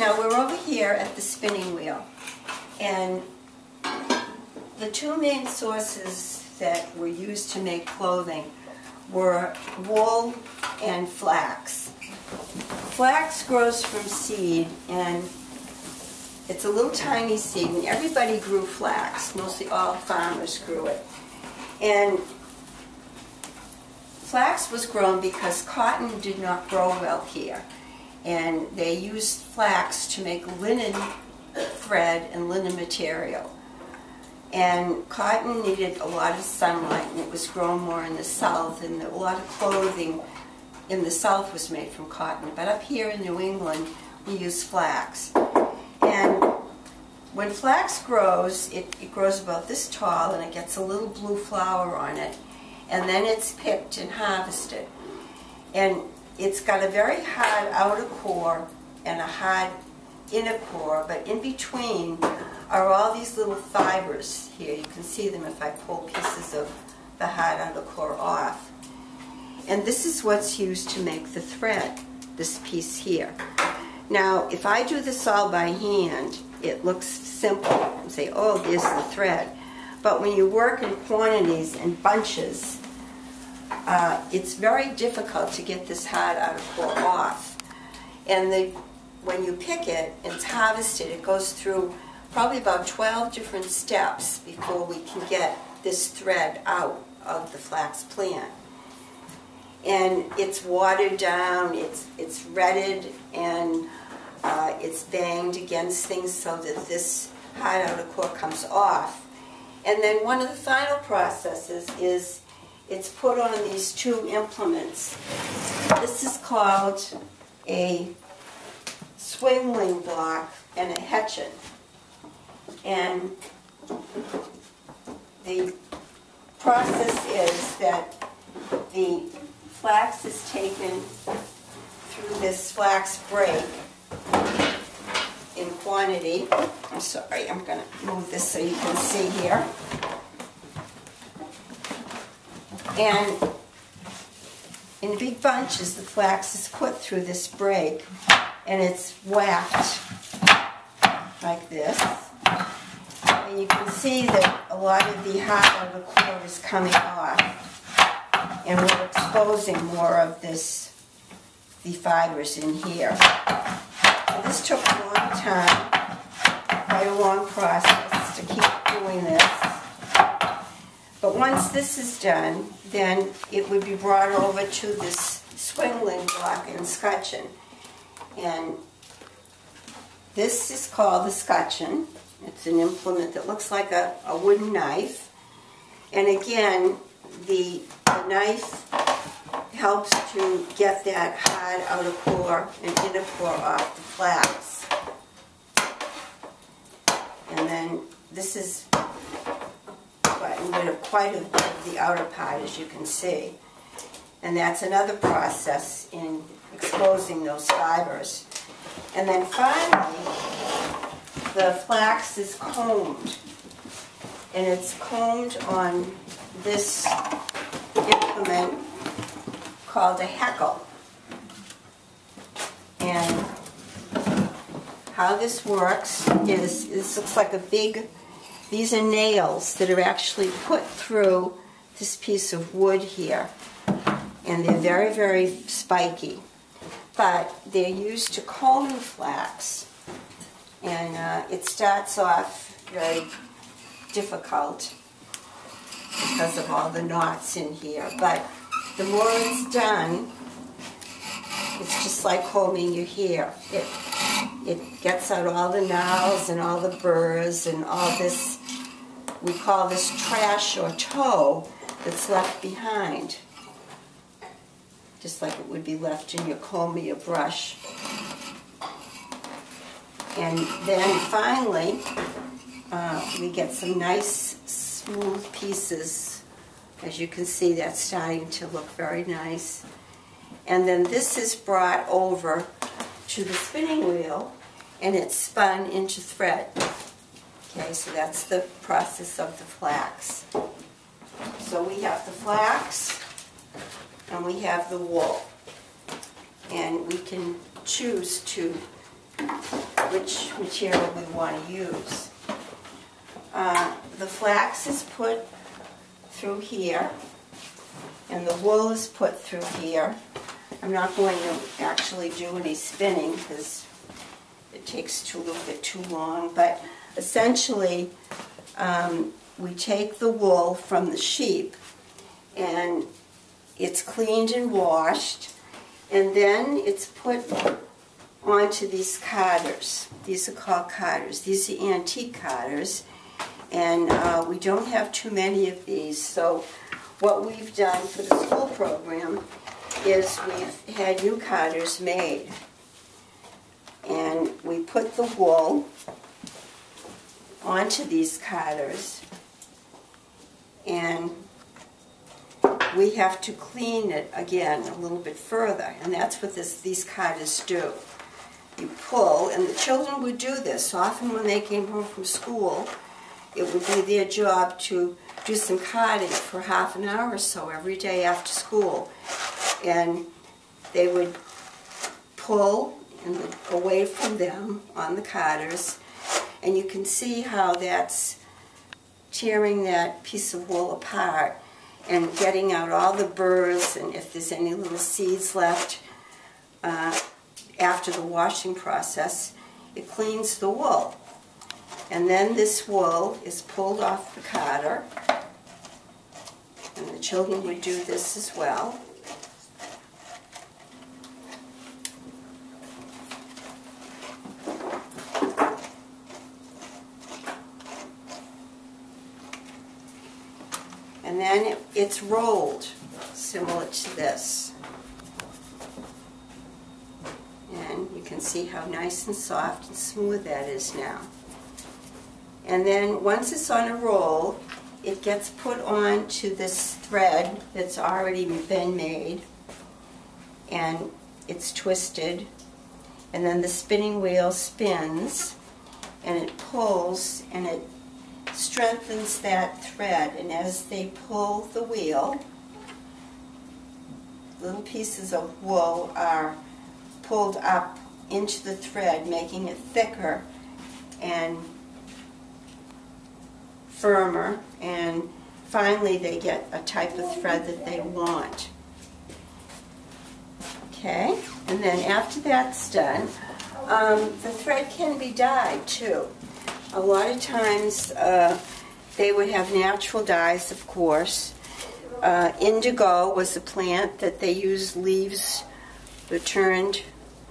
Now we're over here at the spinning wheel, and the two main sources that were used to make clothing were wool and flax. Flax grows from seed, and it's a little tiny seed, and everybody grew flax. Mostly all farmers grew it. And flax was grown because cotton did not grow well here. And they used flax to make linen thread and linen material. And cotton needed a lot of sunlight, and it was grown more in the south, and a lot of clothing in the south was made from cotton. But up here in New England, we use flax. And when flax grows, it grows about this tall, and it gets a little blue flower on it. And then it's picked and harvested. And it's got a very hard outer core and a hard inner core, but in between are all these little fibers here. You can see them if I pull pieces of the hard outer core off. And this is what's used to make the thread, this piece here. Now, if I do this all by hand, it looks simple and say, oh, there's the thread. But when you work in quantities and bunches, it's very difficult to get this hard outer core off. And when you pick it, it's harvested, it goes through probably about 12 different steps before we can get this thread out of the flax plant. And it's watered down, it's retted, and it's banged against things so that this hard outer core comes off. And then one of the final processes is it's put on these two implements. This is called a swingling block and a hetchin. And the process is that the flax is taken through this flax break in quantity. I'm sorry, I'm going to move this so you can see here. And in big bunches, the flax is put through this break, and it's whacked like this. And you can see that a lot of the hard outer core is coming off, and we're exposing more of the fibers in here. So this took a long time, quite a long process to keep doing this. But once this is done, then it would be brought over to this swingling block and scutcheon. And this is called the scutcheon. It's an implement that looks like a wooden knife. And again, the knife helps to get that hard outer core and inner core off the flax. And then this is gotten rid of quite a bit of the outer part, as you can see. And that's another process in exposing those fibers. And then finally, the flax is combed. And it's combed on this implement called a heckle. And how this works is, this looks like a big, these are nails that are actually put through this piece of wood here. And they're very, very spiky. But they're used to comb the flax. And it starts off very difficult because of all the knots in here. But the more it's done, it's just like combing your hair. It gets out all the gnarls and all the burrs and all this, we call this trash or tow that's left behind. Just like it would be left in your comb or your brush. And then finally, we get some nice smooth pieces. As you can see, that's starting to look very nice. And then this is brought over to the spinning wheel, and it's spun into thread. Okay, so that's the process of the flax. So we have the flax, and we have the wool. And we can choose to which material we want to use. The flax is put through here, and the wool is put through here. I'm not going to actually do any spinning because it takes a little bit too long, but essentially we take the wool from the sheep and it's cleaned and washed, and then it's put onto these carders. These are called carders. These are antique carders, and we don't have too many of these, so what we've done for the school program is we've had new carders made, and we put the wool onto these carders, and we have to clean it again a little bit further, and that's what these carders do. You pull, and the children would do this. Often when they came home from school, it would be their job to do some carding for half an hour or so every day after school. And they would pull away from them on the carders, and you can see how that's tearing that piece of wool apart and getting out all the burrs and if there's any little seeds left after the washing process. It cleans the wool. And then this wool is pulled off the carder, and the children would do this as well. And then it's rolled, similar to this. And you can see how nice and soft and smooth that is now. And then once it's on a roll, it gets put onto this thread that's already been made, and it's twisted, and then the spinning wheel spins, and it pulls, and it strengthens that thread, and as they pull the wheel, little pieces of wool are pulled up into the thread, making it thicker and firmer, and finally they get a type of thread that they want. Okay, and then after that's done, the thread can be dyed too. A lot of times they would have natural dyes, of course. Indigo was a plant that they used leaves that turned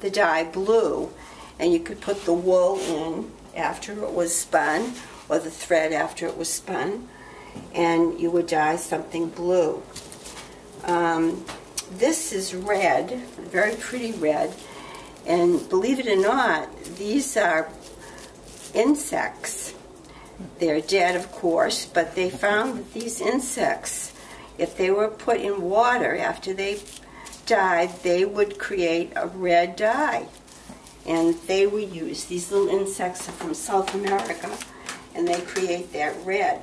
the dye blue, and you could put the wool in after it was spun, or the thread after it was spun, and you would dye something blue. This is red, very pretty red, and believe it or not, these are insects. They're dead, of course, but they found that these insects, if they were put in water after they died, they would create a red dye. And they would use, these little insects are from South America, and they create that red.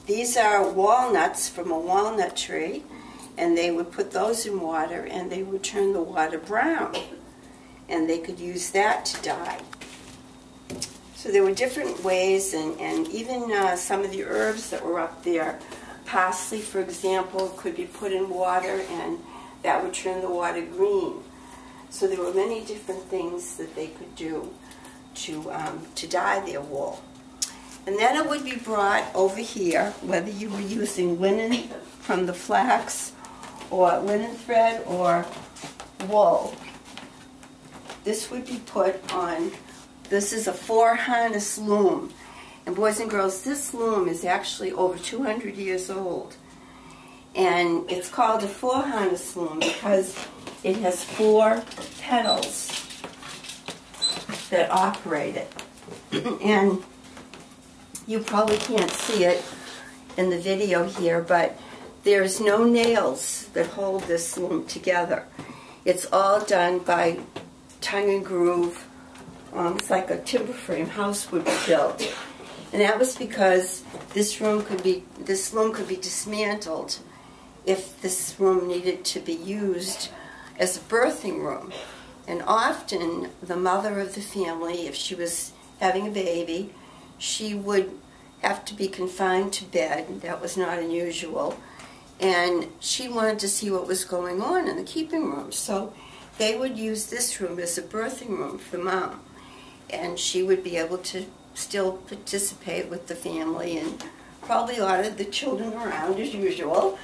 These are walnuts from a walnut tree, and they would put those in water, and they would turn the water brown, and they could use that to dye. So there were different ways, and even some of the herbs that were up there, parsley, for example, could be put in water, and that would turn the water green. So there were many different things that they could do to dye their wool. And then it would be brought over here, whether you were using linen from the flax, or linen thread, or wool. This would be put on, this is a 4-harness loom. And boys and girls, this loom is actually over 200 years old. And it's called a 4-harness loom because it has 4 pedals that operate it. And you probably can't see it in the video here, but there's no nails that hold this loom together. It's all done by tongue and groove. It's like a timber frame house would be built. And that was because this loom could be dismantled if this room needed to be used as a birthing room. And often the mother of the family, if she was having a baby, she would have to be confined to bed. That was not unusual. And she wanted to see what was going on in the keeping room. So they would use this room as a birthing room for Mom. And she would be able to still participate with the family and probably order the children around as usual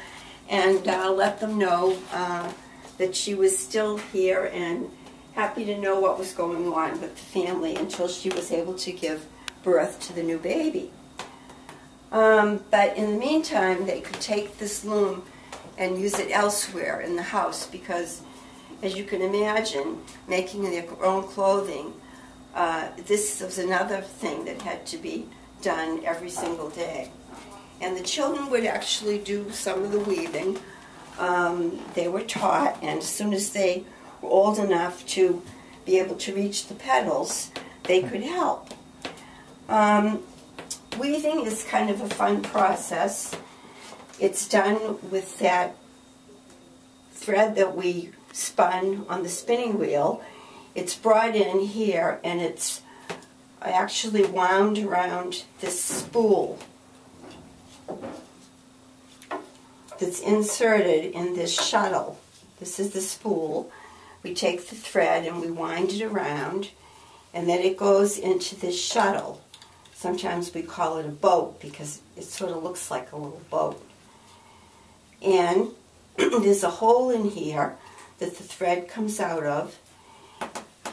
and let them know that she was still here and happy to know what was going on with the family until she was able to give birth to the new baby. But in the meantime, they could take this loom and use it elsewhere in the house because, as you can imagine, making their own clothing, this was another thing that had to be done every single day. And the children would actually do some of the weaving. They were taught, and as soon as they were old enough to be able to reach the petals, they could help. Weaving is kind of a fun process. It's done with that thread that we spun on the spinning wheel. It's brought in here and it's actually wound around this spool that's inserted in this shuttle. This is the spool. We take the thread and we wind it around, and then it goes into this shuttle. Sometimes we call it a boat because it sort of looks like a little boat. And there's a hole in here that the thread comes out of,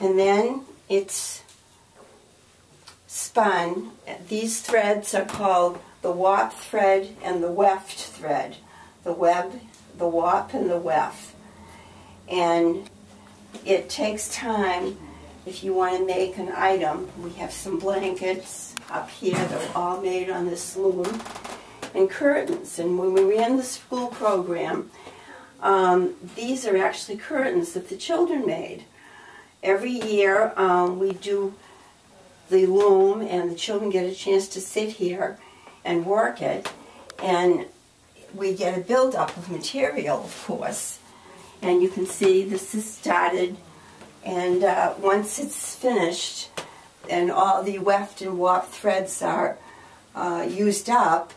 and then it's spun. These threads are called the warp thread and the weft thread. The web, the warp, and the weft. And it takes time if you want to make an item. We have some blankets up here that are all made on this loom, and curtains. And when we ran the school program, these are actually curtains that the children made. Every year we do the loom, and the children get a chance to sit here and work it, and we get a buildup of material, of course. And you can see this is started, and once it's finished and all the weft and warp threads are used up,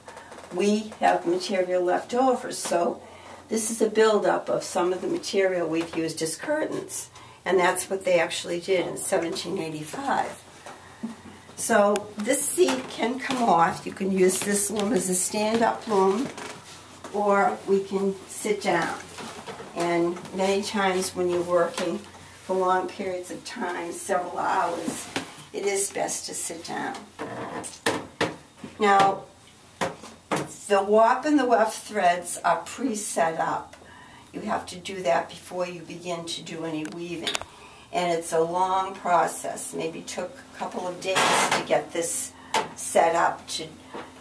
we have material left over. So this is a buildup of some of the material we've used as curtains, and that's what they actually did in 1785. So this seat can come off. You can use this loom as a stand-up loom, or we can sit down. And many times when you're working for long periods of time, several hours, it is best to sit down. Now, the warp and the weft threads are pre-set up. You have to do that before you begin to do any weaving. And it's a long process. Maybe took a couple of days to get this set up to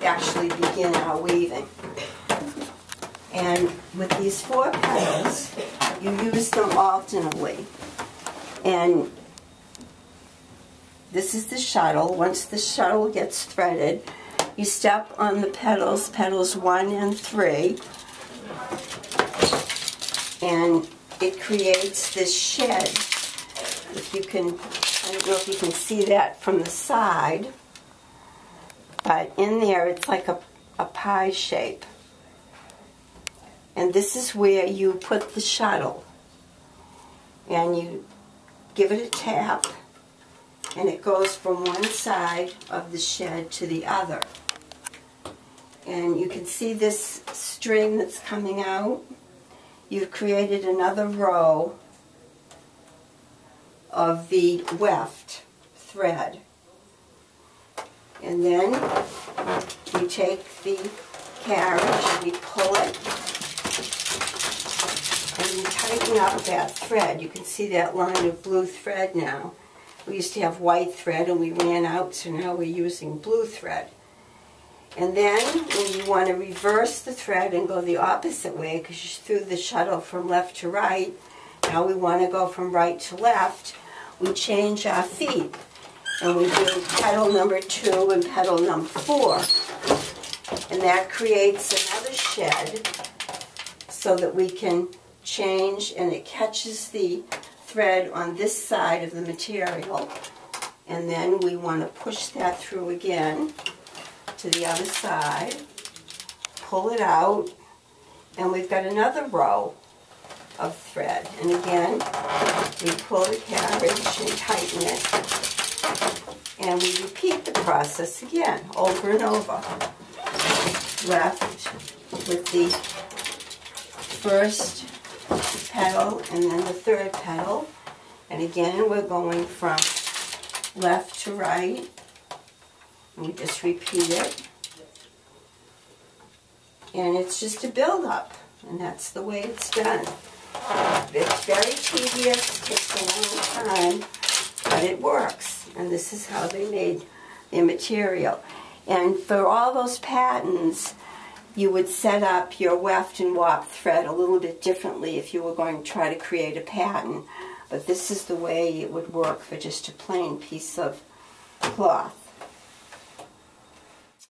actually begin our weaving. And with these 4 petals, you use them alternately. And this is the shuttle. Once the shuttle gets threaded, you step on the petals, petals 1 and 3, and it creates this shed. If you can, I don't know if you can see that from the side, but in there it's like a pie shape. And this is where you put the shuttle, and you give it a tap, and it goes from one side of the shed to the other. And you can see this string that's coming out. You've created another row of the weft thread. And then we take the carriage and we pull it, and you tighten up that thread. You can see that line of blue thread now. We used to have white thread and we ran out, so now we're using blue thread. And then when you want to reverse the thread and go the opposite way, because you threw the shuttle from left to right, now we want to go from right to left, we change our feet. And we do petal number 2 and petal number 4. And that creates another shed so that we can change, and it catches the thread on this side of the material, and then we want to push that through again to the other side, pull it out, and we've got another row of thread. And again, we pull the carriage and tighten it, and we repeat the process again, over and over. Left with the first petal and then the third petal, and again we're going from left to right, and we just repeat it, and it's just a build-up, and that's the way it's done. It's very tedious, takes a long time, but it works, and this is how they made their material. And for all those patterns, you would set up your weft and warp thread a little bit differently if you were going to try to create a pattern. But this is the way it would work for just a plain piece of cloth.